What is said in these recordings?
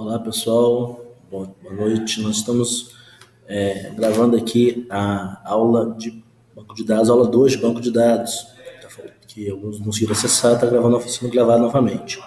Olá pessoal, boa noite. Nós estamos gravando aqui a aula de banco de dados, aula 2 de banco de dados, que alguns não conseguiram acessar, está gravando, sendo gravado novamente,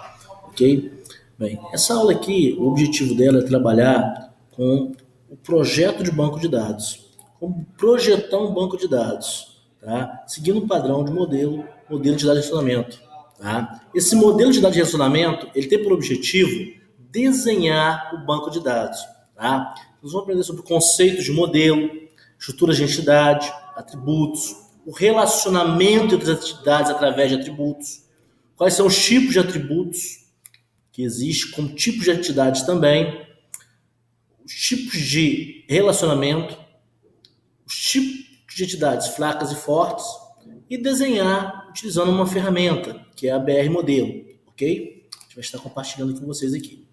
ok? Bem, essa aula aqui, o objetivo dela é trabalhar com o projeto de banco de dados, como projetar um banco de dados, tá? Seguindo um padrão de modelo de dados de relacionamento. Tá? Esse modelo de dados de relacionamento, ele tem por objetivo desenhar o banco de dados. Tá? Nós vamos aprender sobre conceitos de modelo, estruturas de entidade, atributos, o relacionamento entre as entidades através de atributos, quais são os tipos de atributos que existem como tipos de entidades também, os tipos de relacionamento, os tipos de entidades fracas e fortes, e desenhar utilizando uma ferramenta, que é a BR Modelo, ok? A gente vai estar compartilhando com vocês aqui.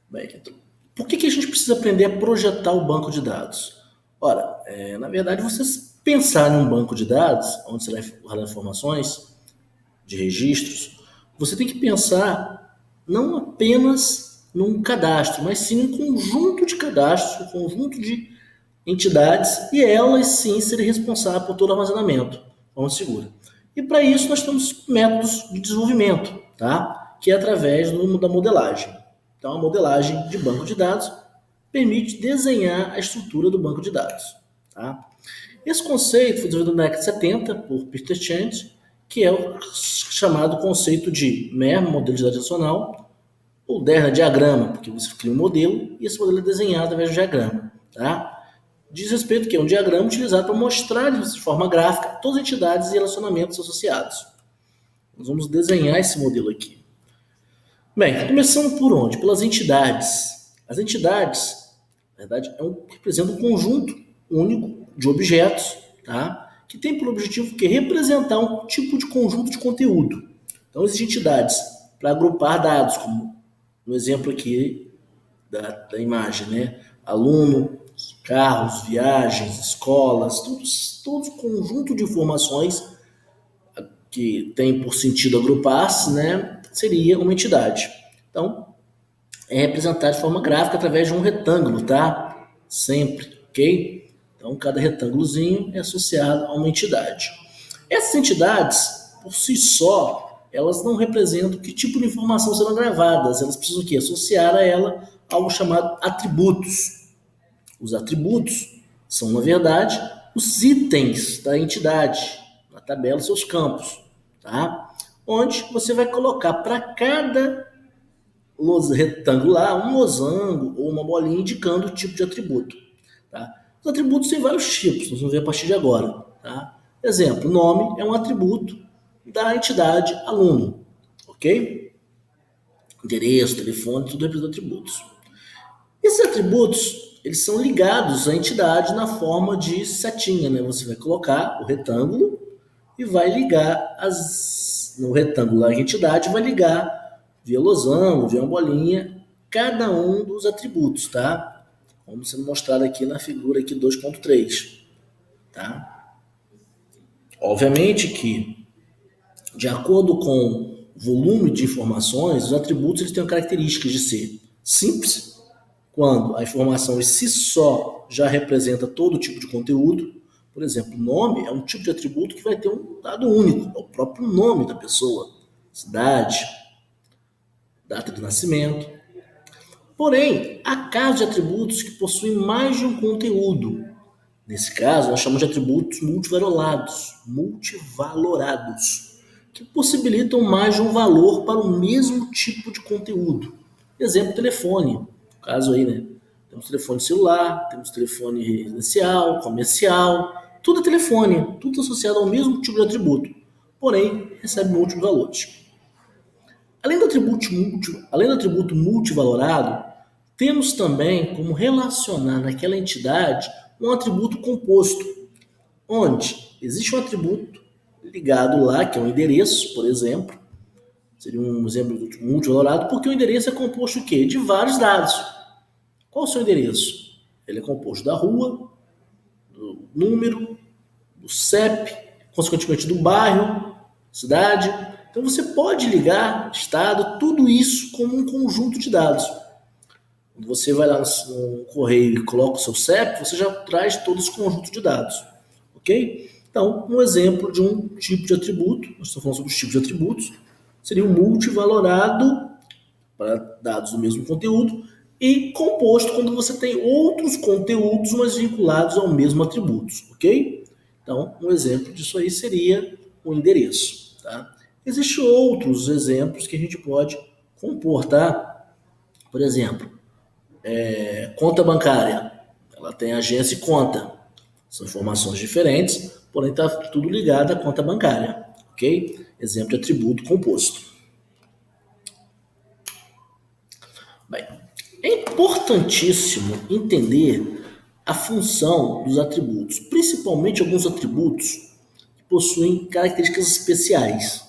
Bem, então, por que a gente precisa aprender a projetar o banco de dados? Ora, na verdade, vocês pensarem em um banco de dados, onde você vai guardar informações de registros, você tem que pensar não apenas num cadastro, mas sim um conjunto de cadastros, um conjunto de entidades, e elas sim serem responsáveis por todo o armazenamento, forma segura. E para isso nós temos métodos de desenvolvimento, tá? Que é através da modelagem. Então a modelagem de banco de dados permite desenhar a estrutura do banco de dados. Tá? Esse conceito foi desenvolvido na década de 70 por Peter Chant, que é o chamado conceito de MER, modelo de dados relacional, ou DER, diagrama, porque você cria um modelo e esse modelo é desenhado através do diagrama. Tá? Diz respeito que é um diagrama utilizado para mostrar de forma gráfica todas as entidades e relacionamentos associados. Nós vamos desenhar esse modelo aqui. Bem, começando por onde? Pelas entidades. As entidades, na verdade, representam um conjunto único de objetos, tá? Que tem por objetivo que representar um tipo de conjunto de conteúdo. Então, existem entidades para agrupar dados, como no exemplo aqui da imagem, né? Aluno, carros, viagens, escolas, todo conjunto de informações que tem por sentido agrupar-se, né, seria uma entidade. Então, é representado de forma gráfica através de um retângulo, tá? Sempre, ok? Então, cada retângulozinho é associado a uma entidade. Essas entidades, por si só, elas não representam que tipo de informação serão gravadas. Elas precisam o quê? Associar a ela algo chamado atributos. Os atributos são, na verdade, os itens da entidade, na tabela, seus campos, tá? Onde você vai colocar para cada retângulo lá um losango ou uma bolinha indicando o tipo de atributo. Tá? Os atributos têm vários tipos, nós vamos ver a partir de agora. Tá? Exemplo, nome é um atributo da entidade aluno, ok? Endereço, telefone, tudo representa atributos. Esses atributos, eles são ligados à entidade na forma de setinha, né? Você vai colocar o retângulo e vai ligar no retângulo a entidade, vai ligar via losango, via uma bolinha, cada um dos atributos, tá? Como sendo mostrado aqui na figura aqui 2.3, tá? Obviamente que, de acordo com o volume de informações, os atributos eles têm características de ser simples, quando a informação em si só já representa todo tipo de conteúdo. Por exemplo, nome é um tipo de atributo que vai ter um dado único, é o próprio nome da pessoa, cidade, data de nascimento. Porém, há casos de atributos que possuem mais de um conteúdo. Nesse caso, nós chamamos de atributos multivalorados, que possibilitam mais de um valor para o mesmo tipo de conteúdo. Exemplo, telefone. No caso aí, né? Temos telefone celular, temos telefone residencial, comercial, tudo é telefone, tudo associado ao mesmo tipo de atributo, porém recebe múltiplos valores. Além do atributo multivalorado, temos também como relacionar naquela entidade um atributo composto, onde existe um atributo ligado lá, que é um endereço, por exemplo. Seria um exemplo de multivalorado, porque o endereço é composto de quê? De vários dados. Qual o seu endereço? Ele é composto da rua, do número, do CEP, consequentemente do bairro, cidade. Então você pode ligar estado, tudo isso como um conjunto de dados. Quando você vai lá no correio e coloca o seu CEP, você já traz todo esse conjunto de dados, ok? Então, um exemplo de um tipo de atributo, nós estamos falando sobre os tipos de atributos, seria o multivalorado para dados do mesmo conteúdo e composto quando você tem outros conteúdos, mas vinculados ao mesmo atributo, ok? Então, um exemplo disso aí seria o endereço, tá? Existem outros exemplos que a gente pode compor, tá? Por exemplo, conta bancária, ela tem agência e conta. São informações diferentes, porém está tudo ligado à conta bancária, ok? Exemplo de atributo composto. Bem, é importantíssimo entender a função dos atributos, principalmente alguns atributos que possuem características especiais.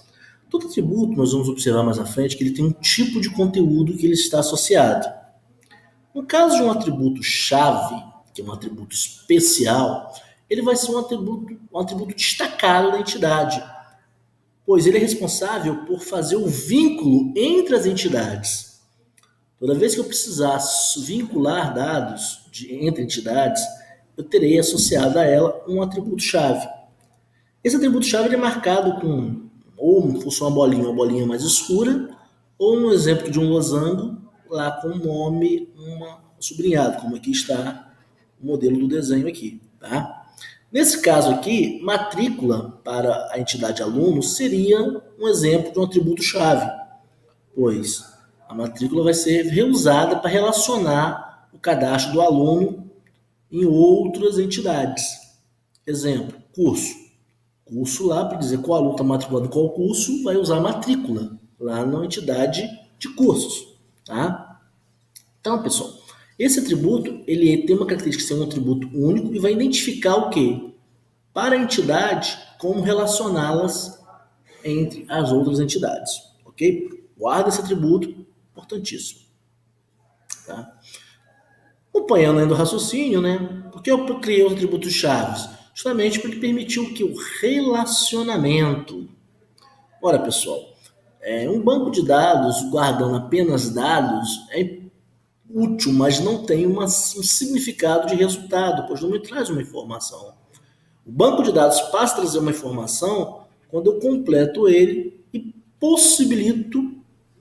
Todo atributo, nós vamos observar mais à frente, que ele tem um tipo de conteúdo que ele está associado. No caso de um atributo chave, que é um atributo especial, ele vai ser um atributo destacado da entidade, pois ele é responsável por fazer o vínculo entre as entidades. Toda vez que eu precisar vincular dados entre entidades, eu terei associado a ela um atributo-chave. Esse atributo-chave é marcado com, ou se fosse uma bolinha mais escura, ou no exemplo de um losango, lá com o nome sublinhado, como aqui está o modelo do desenho aqui, tá? Nesse caso aqui, matrícula para a entidade aluno seria um exemplo de um atributo-chave, pois a matrícula vai ser reusada para relacionar o cadastro do aluno em outras entidades. Exemplo, curso. Curso lá, para dizer qual aluno está matriculado em qual curso, vai usar a matrícula lá na entidade de cursos, tá? Então, pessoal, esse atributo, ele tem uma característica de ser um atributo único e vai identificar o quê? Para a entidade, como relacioná-las entre as outras entidades, ok? Guarda esse atributo, importantíssimo. Tá? Acompanhando ainda o raciocínio, né? Por que eu criei os atributos chaves? Justamente para ele permitir o que? O relacionamento. Ora, pessoal, um banco de dados guardando apenas dados é útil, mas não tem um significado de resultado, pois não me traz uma informação. O banco de dados passa a trazer uma informação quando eu completo ele e possibilito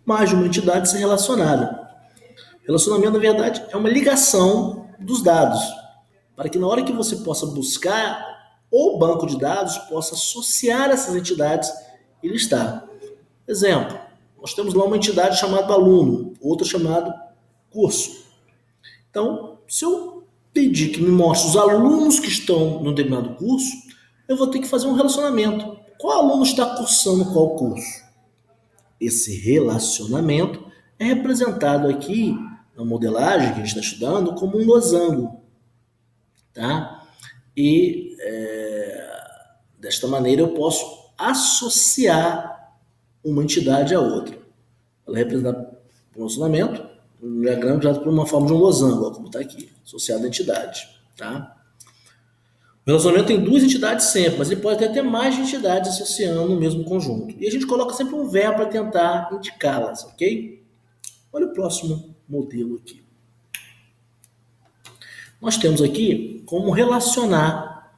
mais de uma entidade ser relacionada. Relacionamento, na verdade, é uma ligação dos dados, para que na hora que você possa buscar, o banco de dados possa associar essas entidades e listar. Exemplo, nós temos lá uma entidade chamada aluno, outra chamada curso. Então, se eu pedir que me mostre os alunos que estão no determinado curso, eu vou ter que fazer um relacionamento. Qual aluno está cursando qual curso? Esse relacionamento é representado aqui na modelagem que a gente está estudando como um losango, tá? E desta maneira eu posso associar uma entidade a outra. Ela é representada por um relacionamento, um diagrama já por uma forma de um losango, como está aqui, associado à entidade, tá? O relacionamento tem duas entidades sempre, mas ele pode até ter mais entidades associando no mesmo conjunto. E a gente coloca sempre um verbo para tentar indicá-las, ok? Olha o próximo modelo aqui. Nós temos aqui como relacionar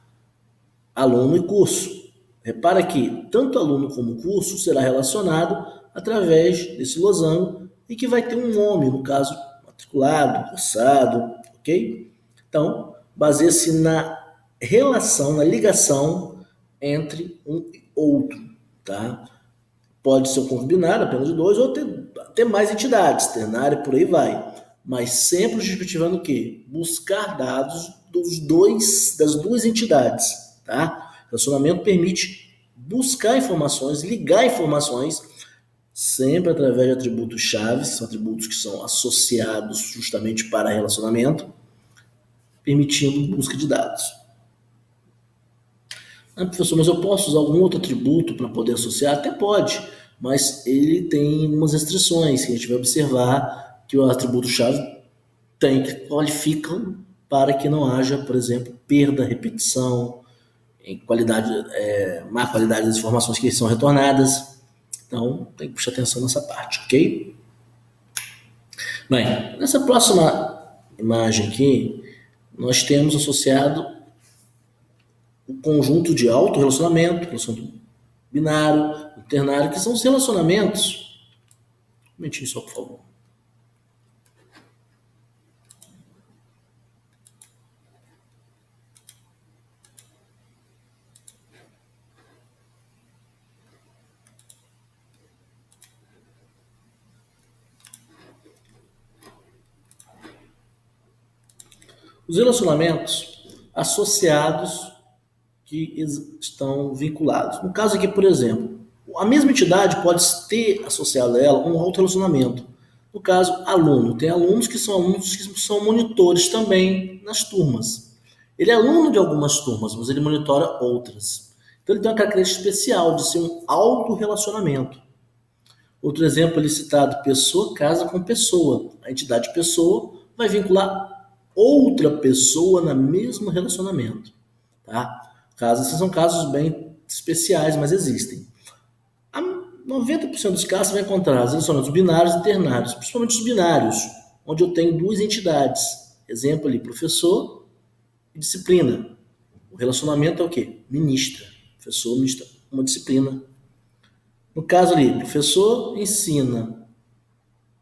aluno e curso. Repara que tanto aluno como curso será relacionado através desse losango e que vai ter um nome, no caso, matriculado, cursado, ok? Então, baseia-se na relação, na ligação entre um e outro, tá? Pode ser um conjunto apenas de dois, ou ter mais entidades, ternário, por aí vai. Mas sempre objetivando o quê? Buscar dados das duas entidades, tá? O relacionamento permite buscar informações, ligar informações, sempre através de atributos chaves, são atributos que são associados justamente para relacionamento, permitindo busca de dados. Ah, professor, mas eu posso usar algum outro atributo para poder associar? Até pode, mas ele tem umas restrições que a gente vai observar que o atributo-chave qualificam para que não haja, por exemplo, perda, repetição em qualidade, má qualidade das informações que são retornadas. Então, tem que prestar atenção nessa parte, ok? Bem, nessa próxima imagem aqui, nós temos associado o conjunto de autorrelacionamento, relacionamento binário, ternário, que são os relacionamentos. Um momentinho só, por favor. Os relacionamentos associados que estão vinculados. No caso aqui, por exemplo, a mesma entidade pode ter associado a ela um autorrelacionamento. No caso, aluno. Tem alunos que são monitores também nas turmas. Ele é aluno de algumas turmas, mas ele monitora outras. Então ele tem uma característica especial de ser um autorrelacionamento. Outro exemplo ali citado, pessoa casa com pessoa. A entidade pessoa vai vincular outra pessoa no mesmo relacionamento. Tá? Esses são casos bem especiais, mas existem. A 90% dos casos você vai encontrar os relacionamentos binários e ternários, principalmente os binários, onde eu tenho duas entidades. Exemplo ali, professor e disciplina. O relacionamento é o quê? Ministra. Professor ministra uma disciplina. No caso ali, professor ensina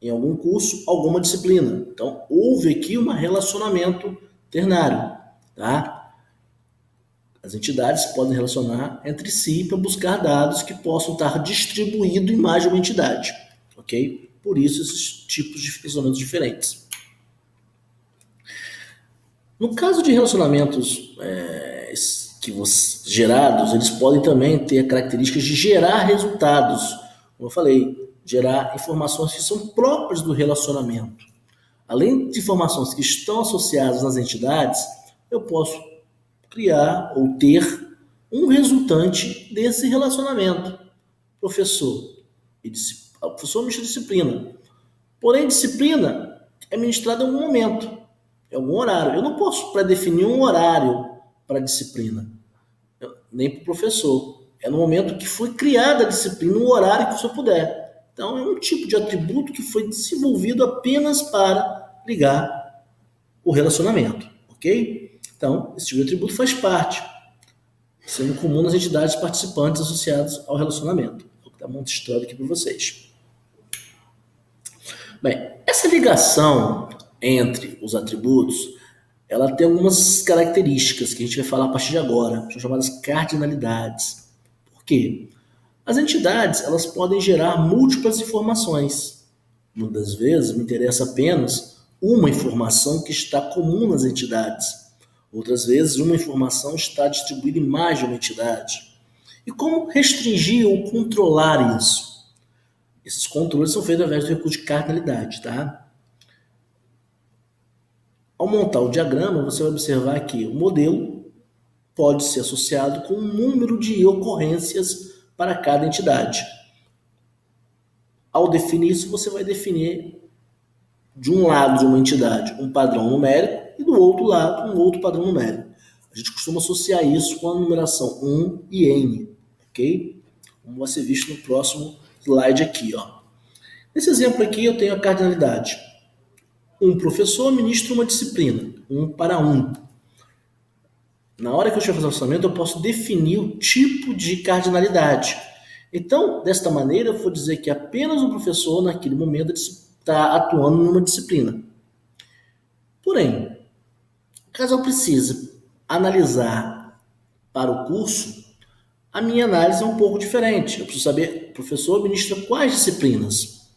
em algum curso alguma disciplina. Então, houve aqui um relacionamento ternário. Tá? As entidades podem relacionar entre si para buscar dados que possam estar distribuídos em mais de uma entidade. Ok? Por isso, esses tipos de relacionamentos diferentes. No caso de relacionamentos gerados, eles podem também ter características de gerar resultados. Como eu falei, gerar informações que são próprias do relacionamento. Além de informações que estão associadas nas entidades, eu posso criar ou ter um resultante desse relacionamento. Professor ministra disciplina. Porém, disciplina é ministrada em algum momento, em algum horário. Eu não posso pré-definir um horário para a disciplina, nem para o professor. É no momento que foi criada a disciplina, um horário que o senhor puder. Então, é um tipo de atributo que foi desenvolvido apenas para ligar o relacionamento, ok? Então, esse tipo de atributo faz parte, sendo comum nas entidades participantes associadas ao relacionamento. Vou dar uma história aqui para vocês. Bem, essa ligação entre os atributos, ela tem algumas características que a gente vai falar a partir de agora, são chamadas cardinalidades. Por quê? As entidades, elas podem gerar múltiplas informações. Muitas vezes me interessa apenas uma informação que está comum nas entidades. Outras vezes, uma informação está distribuída em mais de uma entidade. E como restringir ou controlar isso? Esses controles são feitos através do recurso de cardinalidade, tá? Ao montar o diagrama, você vai observar que o modelo pode ser associado com um número de ocorrências para cada entidade. Ao definir isso, você vai definir de um lado de uma entidade um padrão numérico e do outro lado um outro padrão numérico. A gente costuma associar isso com a numeração 1 e n, ok? Como vai ser visto no próximo slide aqui, ó. Nesse exemplo aqui eu tenho a cardinalidade. Um professor ministra uma disciplina, 1 para 1. Na hora que eu estiver fazendo o orçamento, eu posso definir o tipo de cardinalidade. Então, desta maneira, eu vou dizer que apenas um professor, naquele momento, está atuando numa disciplina. Porém, caso eu precise analisar para o curso, a minha análise é um pouco diferente. Eu preciso saber, o professor ministra quais disciplinas.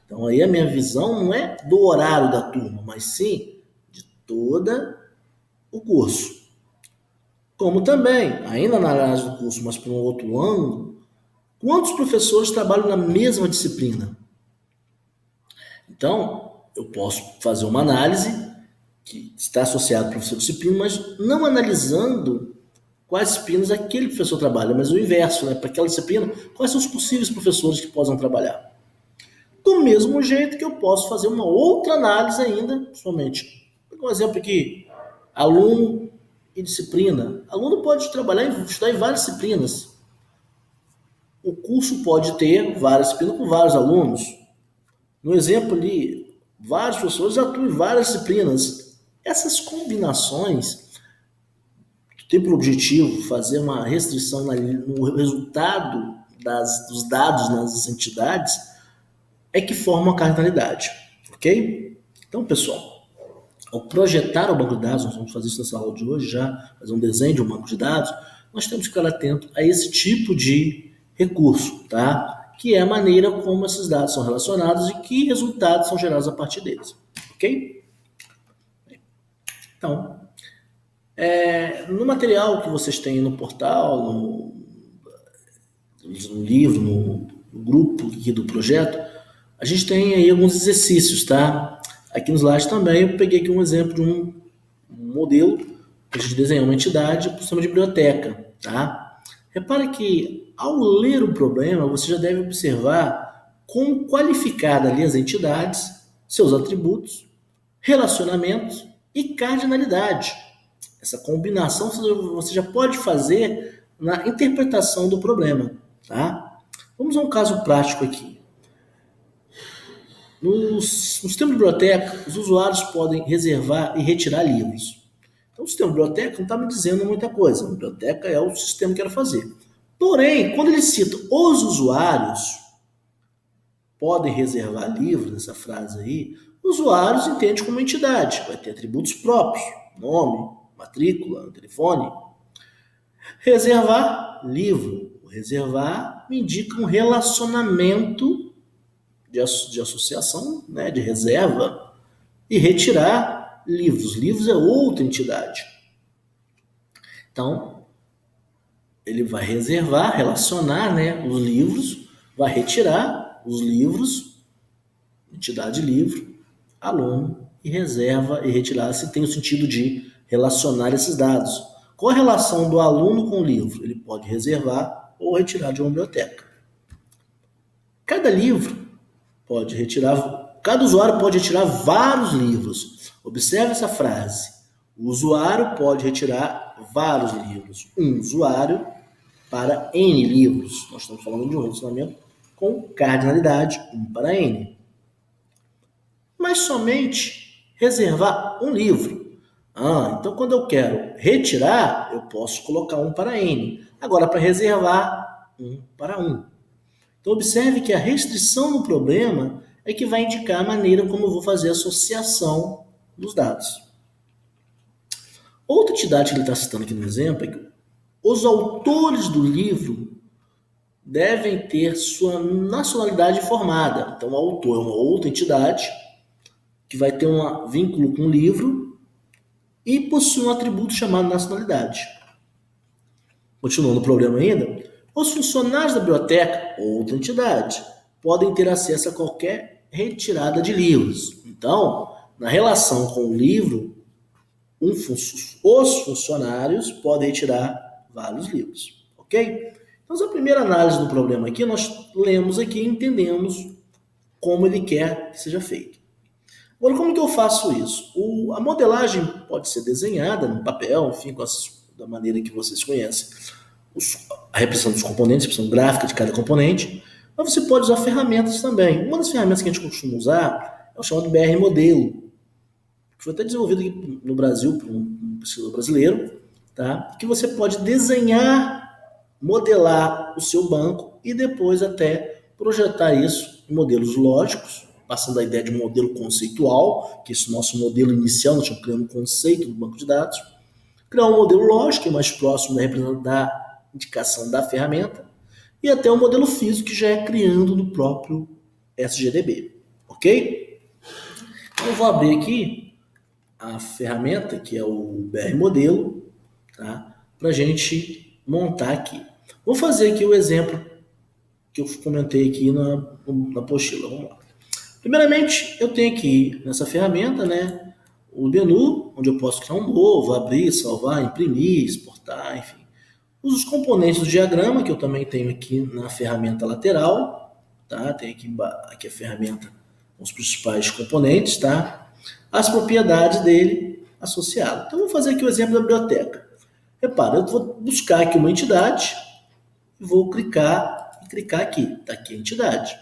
Então, aí a minha visão não é do horário da turma, mas sim de todo o curso. Como também, ainda na análise do curso, mas por um outro ângulo, quantos professores trabalham na mesma disciplina? Então, eu posso fazer uma análise que está associada ao professor de disciplina, mas não analisando quais disciplinas aquele professor trabalha, mas o inverso, né? Para aquela disciplina, quais são os possíveis professores que possam trabalhar. Do mesmo jeito que eu posso fazer uma outra análise ainda, somente. Um exemplo aqui, aluno e disciplina. O aluno pode estudar em várias disciplinas. O curso pode ter várias disciplinas com vários alunos. No exemplo ali, vários professores atuam em várias disciplinas. Essas combinações têm por objetivo fazer uma restrição no resultado dos dados nas entidades, é que formam a cardinalidade, ok? Então, pessoal, ao projetar o banco de dados, nós vamos fazer isso nessa aula de hoje já, fazer um desenho de um banco de dados, nós temos que ficar atento a esse tipo de recurso, tá? Que é a maneira como esses dados são relacionados e que resultados são gerados a partir deles, ok? Então, no material que vocês têm no portal, no livro, no grupo aqui do projeto, a gente tem aí alguns exercícios, tá? Aqui no slide também eu peguei aqui um exemplo de um modelo que a gente desenhou uma entidade para o sistema de biblioteca, tá? Repare que ao ler o problema, você já deve observar como qualificar ali as entidades, seus atributos, relacionamentos e cardinalidade. Essa combinação você já pode fazer na interpretação do problema, tá? Vamos a um caso prático aqui. No sistema de biblioteca, os usuários podem reservar e retirar livros. Então, o sistema de biblioteca não está me dizendo muita coisa. A biblioteca é o sistema que eu quero fazer. Porém, quando ele cita os usuários podem reservar livros, nessa frase aí, usuários entende como entidade. Vai ter atributos próprios, nome, matrícula, telefone. Reservar livro. Reservar me indica um relacionamento de associação, né, de reserva, e retirar livros. Livros é outra entidade. Então, ele vai reservar, relacionar, né, os livros, vai retirar os livros, entidade livro, aluno, e reserva e retirar, se tem o sentido de relacionar esses dados. Qual a relação do aluno com o livro? Ele pode reservar ou retirar de uma biblioteca. Cada usuário pode retirar vários livros. Observe essa frase. O usuário pode retirar vários livros. Um usuário para N livros. Nós estamos falando de um relacionamento com cardinalidade, 1 para N. Mas somente reservar um livro. Então quando eu quero retirar, eu posso colocar 1 para N. Agora, para reservar, 1 para 1. Então, observe que a restrição no problema é que vai indicar a maneira como eu vou fazer a associação dos dados. Outra entidade que ele está citando aqui no exemplo é que os autores do livro devem ter sua nacionalidade informada. Então, o autor é uma outra entidade que vai ter um vínculo com o livro e possui um atributo chamado nacionalidade. Continuando o problema ainda, os funcionários da biblioteca, outra entidade, podem ter acesso a qualquer retirada de livros. Então, na relação com o livro, os funcionários podem retirar vários livros, ok? Então, a primeira análise do problema aqui, nós lemos aqui e entendemos como ele quer que seja feito. Agora, como que eu faço isso? A modelagem pode ser desenhada no papel, enfim, da maneira que vocês conhecem. A representação dos componentes, a representação gráfica de cada componente, mas você pode usar ferramentas também. Uma das ferramentas que a gente costuma usar é o chamado BR Modelo, que foi até desenvolvido aqui no Brasil por um pesquisador brasileiro, tá? Que você pode desenhar, modelar o seu banco e depois até projetar isso em modelos lógicos, passando a ideia de um modelo conceitual, que esse nosso modelo inicial, nós estamos criando um conceito do banco de dados, criar um modelo lógico, que é mais próximo da indicação da ferramenta, e até um modelo físico que já é criando no próprio SGDB, ok? Então eu vou abrir aqui a ferramenta, que é o BR Modelo, tá? Para a gente montar aqui. Vou fazer aqui o exemplo que eu comentei aqui na apostila. Vamos lá. Primeiramente, eu tenho aqui nessa ferramenta, né, o menu, onde eu posso criar um novo, abrir, salvar, imprimir, exportar, enfim. Os componentes do diagrama, que eu também tenho aqui na ferramenta lateral, tá? Tem aqui a ferramenta com os principais componentes, tá? As propriedades dele, associá-lo. Então, vou fazer aqui o exemplo da biblioteca. Repara, eu vou buscar aqui uma entidade e vou clicar aqui. Está aqui a entidade.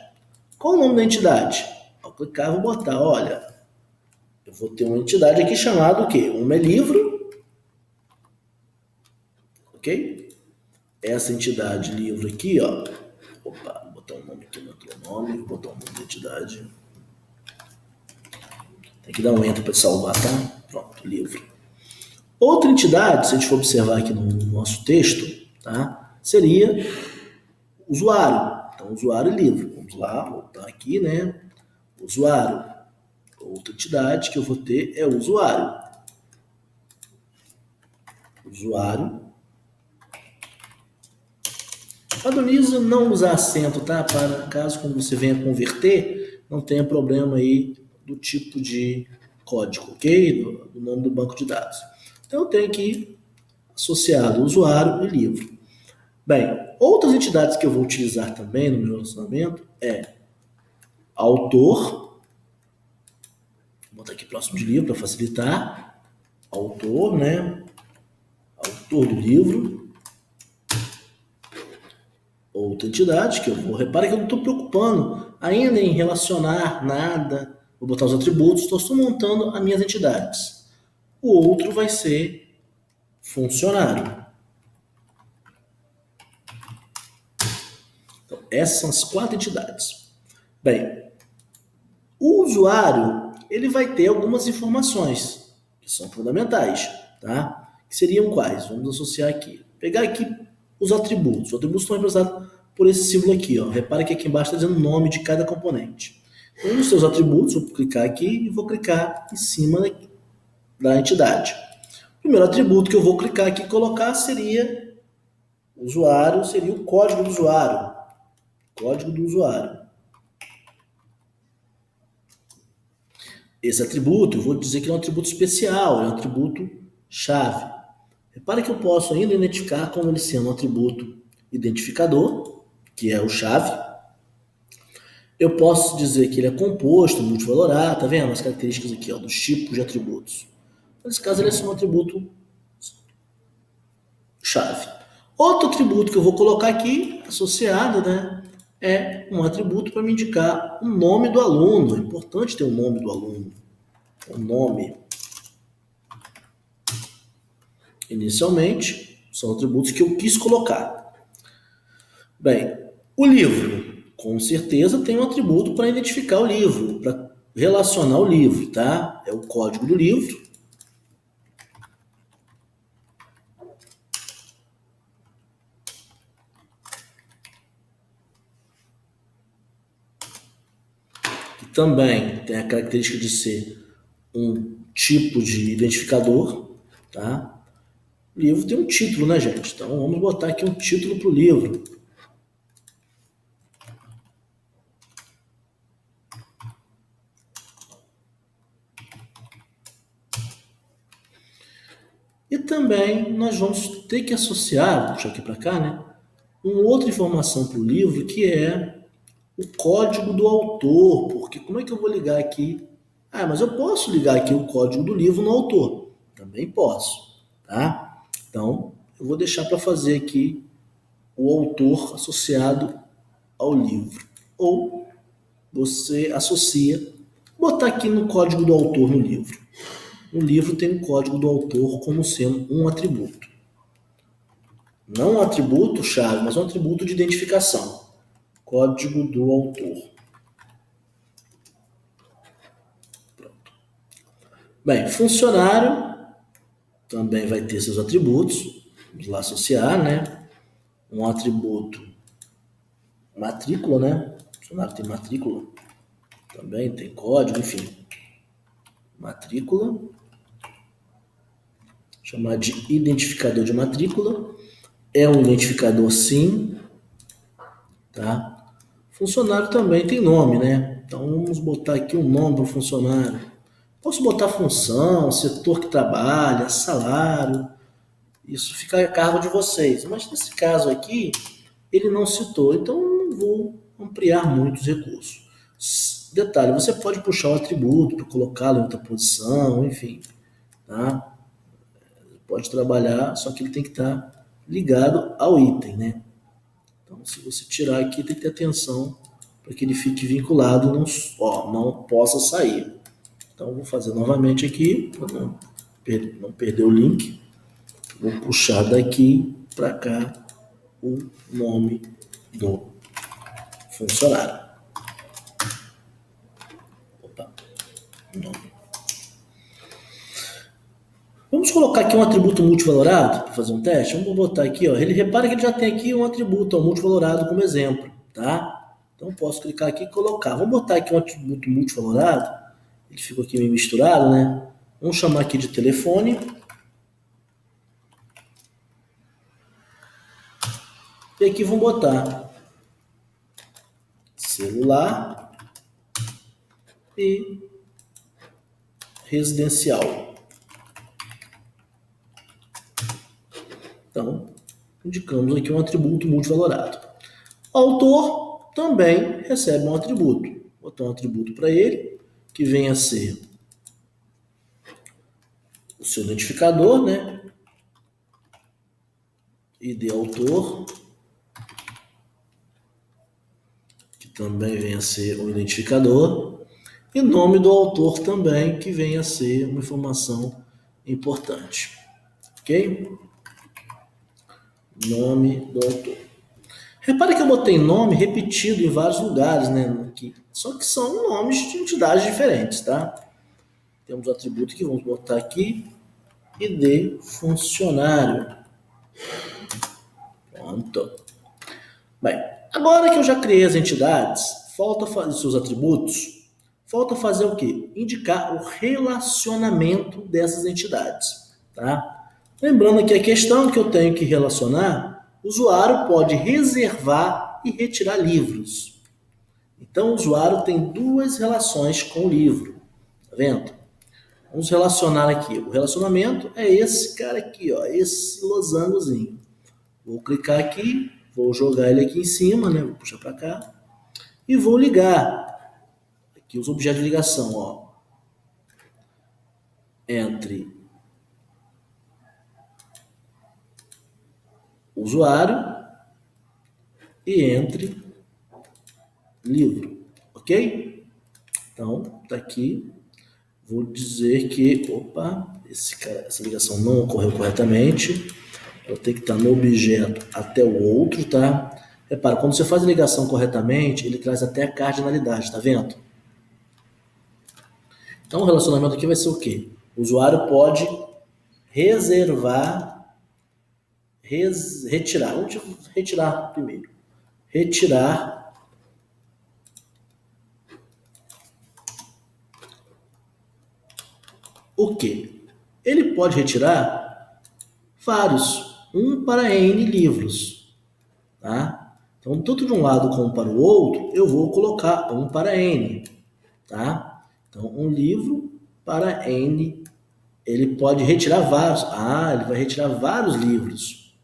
Qual o nome da entidade? Ao clicar, eu vou botar, olha, eu vou ter uma entidade aqui chamada o quê? Uma é livro, ok? Essa entidade livro aqui, ó. Opa, vou botar um nome aqui no outro nome, vou botar um nome da entidade. Tem que dar um enter para salvar, tá? Pronto, livro. Outra entidade, se a gente for observar aqui no nosso texto, tá? Seria usuário. Então, usuário e livro. Vamos lá, voltar aqui, né? Usuário. Outra entidade que eu vou ter é usuário. Usuário. Padroniza não usar acento, tá? Para caso quando você venha converter, não tenha problema aí do tipo de código, ok? Do nome do banco de dados. Então, eu tenho aqui associado usuário e livro. Bem, outras entidades que eu vou utilizar também no meu relacionamento é autor. Vou botar aqui próximo de livro para facilitar. Autor, né? Autor do livro. Outra entidade que eu vou... Repara que eu não estou preocupando ainda em relacionar nada. Vou botar os atributos, estou só montando as minhas entidades. O outro vai ser funcionário. Então, essas são as 4 entidades. Bem, o usuário, ele vai ter algumas informações que são fundamentais, tá? Que seriam quais? Vamos associar aqui. Pegar aqui os atributos. Os atributos estão representados por esse símbolo aqui, ó. Repare que aqui embaixo está dizendo o nome de cada componente. Então, nos seus atributos, vou clicar aqui e vou clicar em cima da entidade. O primeiro atributo que eu vou clicar aqui e colocar seria usuário, seria o código do usuário. Código do usuário. Esse atributo, eu vou dizer que é um atributo especial, é um atributo chave. Repare que eu posso ainda identificar como ele sendo um atributo identificador, que é o chave. Eu posso dizer que ele é composto, multivalorado, tá vendo as características aqui, ó, dos tipos de atributos. Nesse caso, ele é só um atributo chave. Outro atributo que eu vou colocar aqui, associado, né, é um atributo para me indicar o nome do aluno. É importante ter o nome do aluno. O nome. Inicialmente, são atributos que eu quis colocar. Bem, o livro, com certeza, tem um atributo para identificar o livro, para relacionar o livro, tá? É o código do livro. Que também tem a característica de ser um tipo de identificador, tá? O livro tem um título, né, gente? Então, vamos botar aqui um título para o livro. E também nós vamos ter que associar, vou puxar aqui para cá, né? Uma outra informação para o livro, que é o código do autor. Porque como é que eu vou ligar aqui? Ah, mas eu posso ligar aqui o código do livro no autor. Também posso, tá? Então, eu vou deixar para fazer aqui o autor associado ao livro. Ou você associa, botar aqui no código do autor no livro. No livro tem o código do autor como sendo um atributo. Não um atributo chave, mas um atributo de identificação. Código do autor. Pronto. Bem, funcionário também vai ter seus atributos. Vamos lá associar, né? Um atributo matrícula, né? Funcionário tem matrícula. Também tem código, enfim. Matrícula. Chamar de identificador de matrícula. É um identificador, sim. Tá? Funcionário também tem nome, né? Então vamos botar aqui um nome para o funcionário. Posso botar função, setor que trabalha, salário. Isso fica a cargo de vocês. Mas nesse caso aqui, ele não citou, então não vou ampliar muitos recursos. Detalhe, você pode puxar o atributo para colocá-lo em outra posição, enfim. tá? Pode trabalhar, só que ele tem que estar ligado ao item, né? Então, se você tirar aqui, tem que ter atenção para que ele fique vinculado e não possa sair. Então, vou fazer novamente aqui, para não perder o link. Vou puxar daqui para cá o nome do funcionário. Opa, nome. Vamos colocar aqui um atributo multivalorado para fazer um teste? Vamos botar aqui, ó. Ele repara que ele já tem aqui um atributo multivalorado como exemplo, tá? Então posso clicar aqui e colocar. Vamos botar aqui um atributo multivalorado. Ele ficou aqui meio misturado, né? Vamos chamar aqui de telefone. E aqui vamos botar celular e residencial. Então, indicamos aqui um atributo multivalorado. Autor também recebe um atributo. Vou botar um atributo para ele, que venha a ser o seu identificador, né? ID autor, que também venha a ser um identificador. E nome do autor também, que venha a ser uma informação importante. Ok? Nome do autor. Repare que eu botei nome repetido em vários lugares, né? Aqui. Só que são nomes de entidades diferentes, tá? Temos o atributo que vamos botar aqui. ID funcionário. Pronto. Bem, agora que eu já criei as entidades, falta fazer seus atributos, falta fazer o quê? Indicar o relacionamento dessas entidades, tá? Lembrando aqui a questão que eu tenho que relacionar, o usuário pode reservar e retirar livros. Então, o usuário tem duas relações com o livro, tá vendo? Vamos relacionar aqui. O relacionamento é esse cara aqui, ó, esse losangozinho. Vou clicar aqui, vou jogar ele aqui em cima, né? Vou puxar para cá e vou ligar aqui os objetos de ligação, ó, entre usuário e entre livro, ok? Então, tá aqui. Vou dizer que, essa ligação não ocorreu corretamente. Ela tem que estar no objeto até o outro, tá? Repara, quando você faz a ligação corretamente, ele traz até a cardinalidade, tá vendo? Então, o relacionamento aqui vai ser o quê? O usuário pode reservar, retirar. Vamos retirar primeiro. Retirar o quê? Ele pode retirar vários, um para N livros, tá? Então, tanto de um lado como para o outro, eu vou colocar um para N, tá? Então, um livro para N, ele pode retirar vários. Ah, ele vai retirar vários livros.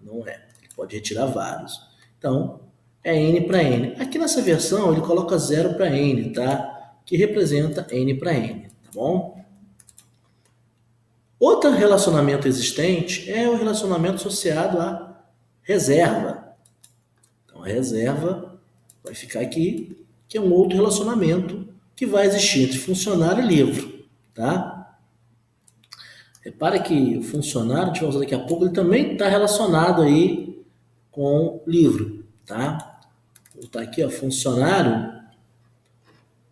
Não é, ele pode retirar vários. Então, é N para N. Aqui nessa versão, ele coloca 0 para N, tá? Que representa N para N, tá bom? Outro relacionamento existente é o relacionamento associado à reserva. Então, a reserva vai ficar aqui, que é um outro relacionamento que vai existir entre funcionário e livro, tá? Repara que o funcionário, a gente vai usar daqui a pouco, ele também está relacionado aí com livro, tá? Vou botar aqui, ó, funcionário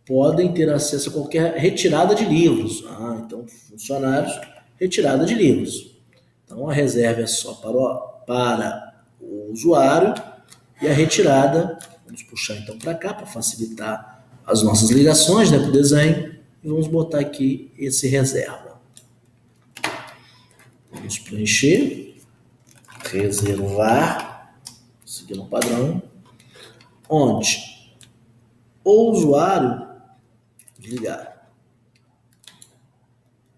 podem ter acesso a qualquer retirada de livros. Ah, então funcionários, retirada de livros. Então a reserva é só para o usuário e a retirada, vamos puxar então para cá para facilitar as nossas ligações, né, para o desenho, e vamos botar aqui esse reserva. Vamos preencher, reservar, seguindo o padrão, onde o usuário, desligar,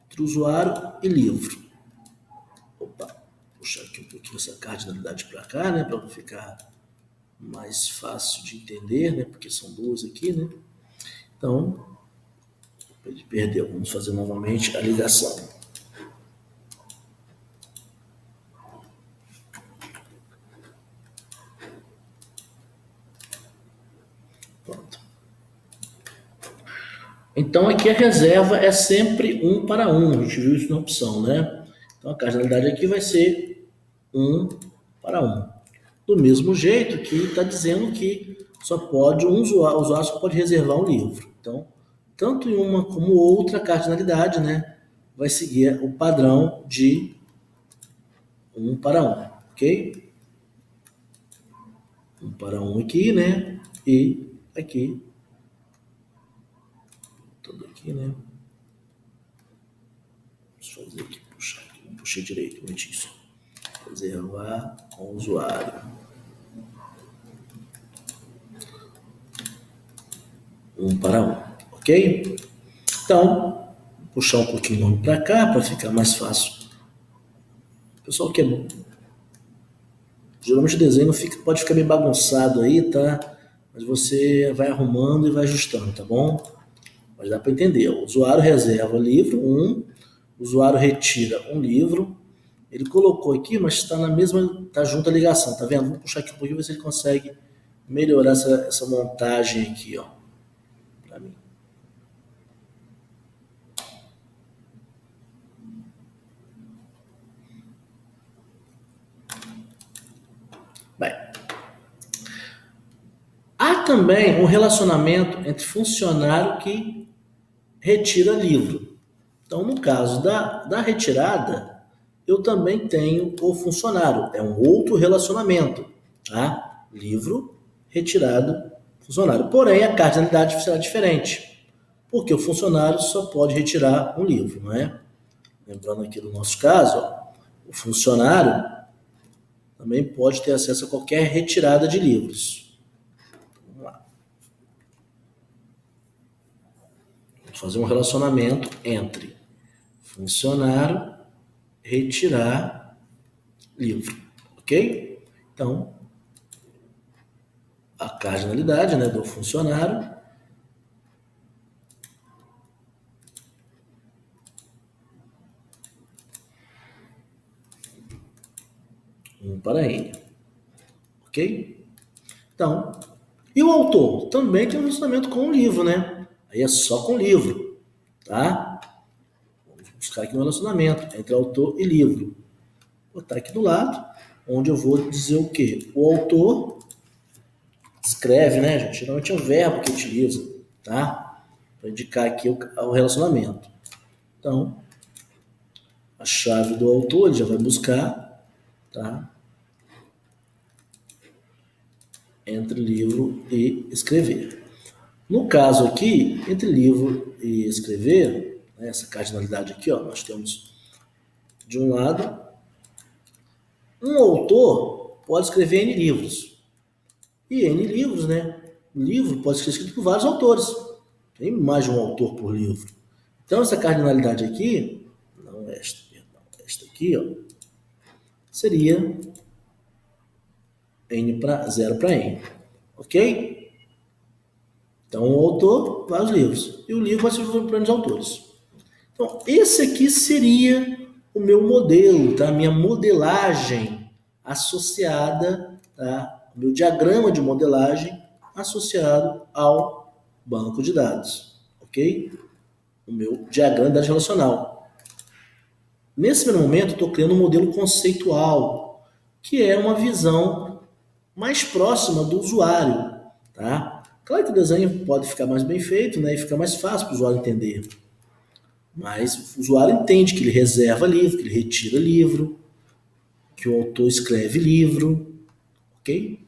entre usuário e livro. Opa, puxar aqui um pouquinho essa cardinalidade para cá, né, para ficar mais fácil de entender, né, porque são duas aqui, né. Então, ele perdeu. Vamos fazer novamente a ligação. Pronto. Então aqui a reserva é sempre 1:1, a gente viu isso na opção, né? Então a cardinalidade aqui vai ser 1:1. Do mesmo jeito que está dizendo que só pode o usuário só pode reservar um livro. Então, tanto em uma como outra cardinalidade, né, vai seguir o padrão de 1:1, ok? 1:1 aqui, né? E aqui, tudo aqui, né? Deixa eu fazer aqui, puxei direito, isso. Reservar com o usuário. 1:1, ok? Então, vou puxar um pouquinho o nome para cá para ficar mais fácil. Pessoal que é geralmente o desenho pode ficar meio bagunçado aí, tá? Mas você vai arrumando e vai ajustando, tá bom? Mas dá para entender. O usuário reserva livro 1, o usuário retira um livro. Ele colocou aqui, mas está na mesma, tá junto a ligação, tá vendo? Vou puxar aqui um pouquinho ver se ele consegue melhorar essa montagem aqui, ó, para mim. Bem, há também um relacionamento entre funcionário que retira livro. Então, no caso da retirada, eu também tenho o funcionário. É um outro relacionamento, tá? Livro, retirado, funcionário. Porém, a cardinalidade será diferente, porque o funcionário só pode retirar um livro, não é? Lembrando aqui do nosso caso, ó, o funcionário também pode ter acesso a qualquer retirada de livros. Vamos lá. Vamos fazer um relacionamento entre funcionário, retirar livro, ok? Então, a cardinalidade, né, do funcionário para N, ok? Então, e o autor também tem um relacionamento com o livro, né? Aí é só com o livro, tá? Vamos buscar aqui um relacionamento entre autor e livro. Vou botar aqui do lado, onde eu vou dizer o quê? O autor escreve, né, gente? Geralmente é o verbo que utiliza, tá? Para indicar aqui o relacionamento. Então, a chave do autor ele já vai buscar, tá? Entre livro e escrever. No caso aqui, entre livro e escrever, né, essa cardinalidade aqui, ó, nós temos de um lado, um autor pode escrever N livros. E N livros, né? O livro pode ser escrito por vários autores. Tem mais de um autor por livro. Então, essa cardinalidade aqui, não esta, perdão, esta aqui, ó, seria N para 0 para N. Ok? Então, o autor, vários livros. E o livro vai ser por grandes autores. Então, esse aqui seria o meu modelo, tá? A minha modelagem associada, tá? O meu diagrama de modelagem associado ao banco de dados, ok? O meu diagrama de dados relacional. Nesse primeiro momento, estou criando um modelo conceitual, que é uma visão mais próxima do usuário, tá? Claro que o desenho pode ficar mais bem feito, né? E ficar mais fácil para o usuário entender. Mas o usuário entende que ele reserva livro, que ele retira livro, que o autor escreve livro, ok?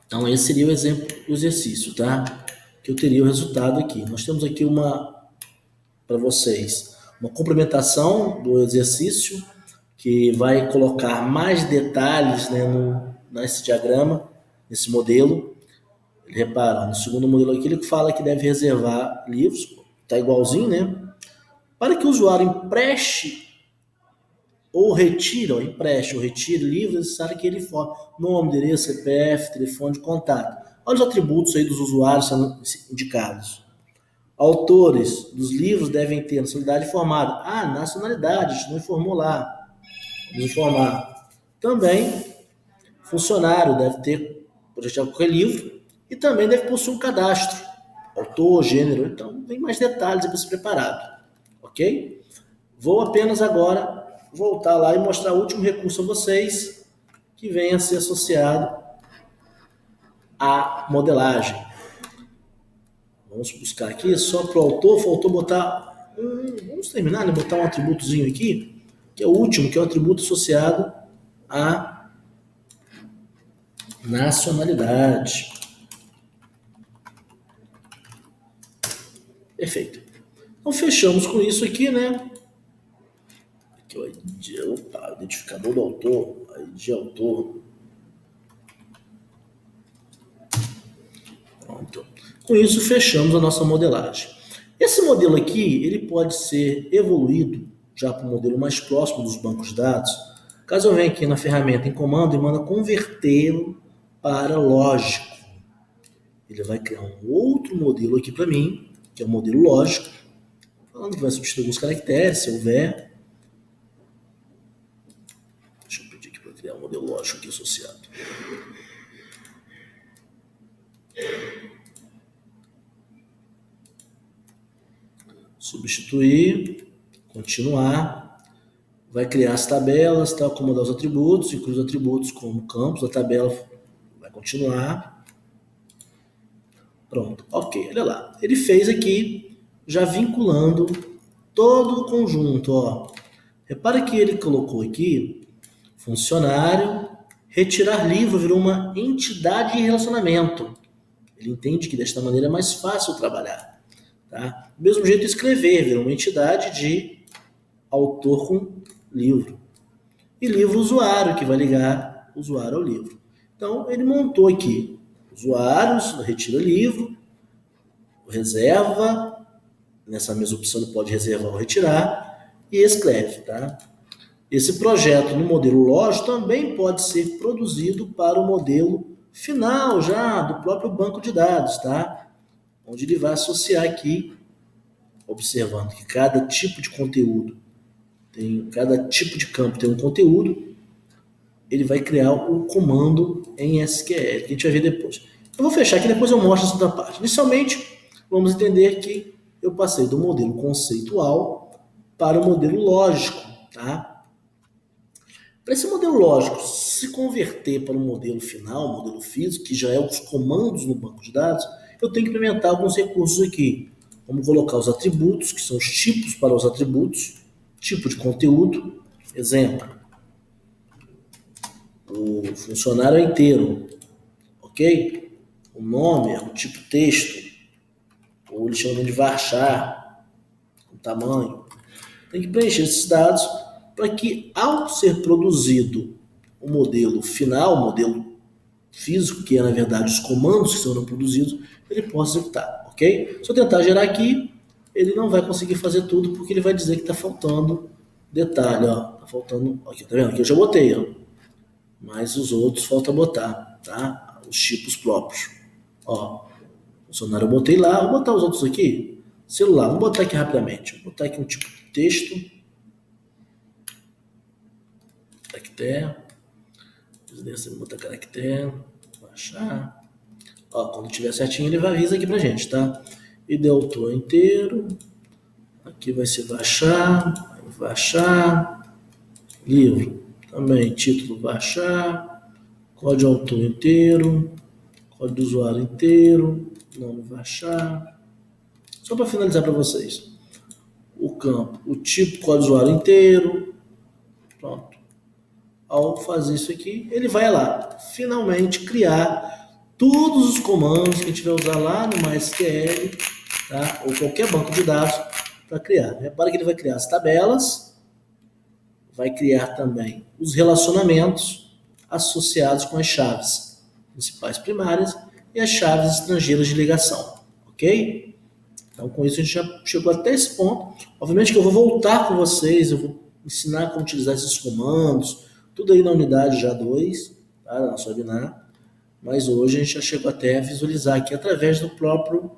Então esse seria o exemplo do exercício, tá? Que eu teria o resultado aqui. Nós temos aqui para vocês, uma complementação do exercício que vai colocar mais detalhes, né, nesse diagrama, nesse modelo. Repara, no segundo modelo aqui ele fala que deve reservar livros, tá igualzinho, né? Para que o usuário empreste ou retire, ou empreste ou retire livros, é necessário que ele informe nome, endereço, CPF, telefone de contato. Olha os atributos aí dos usuários sendo indicados. Autores dos livros devem ter nacionalidade informada. Ah, nacionalidade, a gente não informou lá. Vamos informar. Também, funcionário deve ter projetar qualquer livro, e também deve possuir um cadastro, autor, gênero, então tem mais detalhes para ser preparado, ok? Vou apenas agora voltar lá e mostrar o último recurso a vocês, que vem a ser associado à modelagem. Vamos buscar aqui, só para o autor, faltou botar vamos terminar, né? Botar um atributozinho aqui, que é o último, que é o atributo associado à nacionalidade. Perfeito. Então fechamos com isso aqui, né? Aqui, opa, identificador do autor, ID autor. Pronto. Com isso fechamos a nossa modelagem. Esse modelo aqui, ele pode ser evoluído já para um modelo mais próximo dos bancos de dados. Caso eu venha aqui na ferramenta em comando e manda convertê-lo para lógico. Ele vai criar um outro modelo aqui para mim, que é o modelo lógico, falando que vai substituir alguns caracteres, se houver. Deixa eu pedir aqui para criar um modelo lógico aqui associado. Substituir, continuar, vai criar as tabelas, tá? Acomodar os atributos, incluir os atributos como campos, a tabela vai continuar. Pronto, ok, olha lá. Ele fez aqui, já vinculando todo o conjunto, ó. Repara que ele colocou aqui, funcionário, retirar livro virou uma entidade de relacionamento. Ele entende que desta maneira é mais fácil trabalhar. Tá? Do mesmo jeito, escrever virou uma entidade de autor com livro. E livro usuário, que vai ligar o usuário ao livro. Então, ele montou aqui usuários, retira livro, reserva, nessa mesma opção ele pode reservar ou retirar, e escreve. Tá? Esse projeto no modelo lógico também pode ser produzido para o modelo final já do próprio banco de dados, tá? Onde ele vai associar aqui, observando que cada tipo de conteúdo, cada tipo de campo tem um conteúdo, ele vai criar o comando em SQL, que a gente vai ver depois. Eu vou fechar aqui, depois eu mostro essa outra parte. Inicialmente, vamos entender que eu passei do modelo conceitual para o modelo lógico, tá? Para esse modelo lógico se converter para o modelo final, o modelo físico, que já é os comandos no banco de dados, eu tenho que implementar alguns recursos aqui. Vamos colocar os atributos, que são os tipos para os atributos, tipo de conteúdo, exemplo, o funcionário é inteiro, ok? O nome é o tipo texto, ou eles chamam de varchar, o tamanho. Tem que preencher esses dados para que, ao ser produzido o modelo final, o modelo físico, que é na verdade os comandos que serão produzidos, ele possa executar, ok? Se eu tentar gerar aqui, ele não vai conseguir fazer tudo, porque ele vai dizer que está faltando detalhe, ó, tá faltando, aqui, tá vendo? Aqui eu já botei, ó, mas os outros falta botar, tá? Os tipos próprios, ó, funcionário eu botei lá, vou botar os outros aqui, celular, vou botar aqui rapidamente, vou botar aqui um tipo de texto, caractere, vou botar caractere, baixar. Ó, quando tiver certinho, ele avisa aqui pra gente, tá? ID autor inteiro. Aqui vai ser baixar, livro. Também título baixar, código autor inteiro, código do usuário inteiro, nome baixar. Só para finalizar para vocês. O campo, o tipo, código do usuário inteiro. Pronto. Ao fazer isso aqui, ele vai lá, finalmente criar todos os comandos que a gente vai usar lá no MySQL, tá? Ou qualquer banco de dados para criar. Repara que ele vai criar as tabelas, vai criar também os relacionamentos associados com as chaves principais primárias e as chaves estrangeiras de ligação, ok? Então, com isso a gente já chegou até esse ponto. Obviamente que eu vou voltar com vocês, eu vou ensinar como utilizar esses comandos, tudo aí na unidade já 2, tá? Na nossa webinar. Mas hoje a gente já chegou até a visualizar aqui através do próprio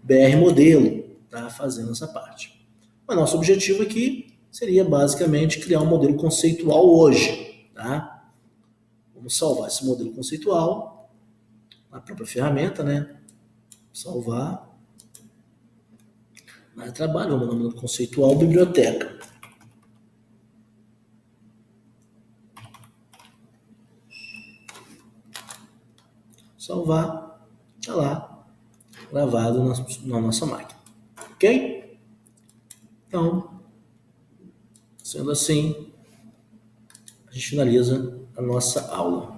BR modelo, tá? Fazendo essa parte. Mas nosso objetivo aqui seria basicamente criar um modelo conceitual hoje, tá? Vamos salvar esse modelo conceitual na própria ferramenta, né? Salvar. Mais trabalho, vamos no conceitual biblioteca. Salvar, tá lá, gravado na nossa máquina. Ok? Então, sendo assim, a gente finaliza a nossa aula.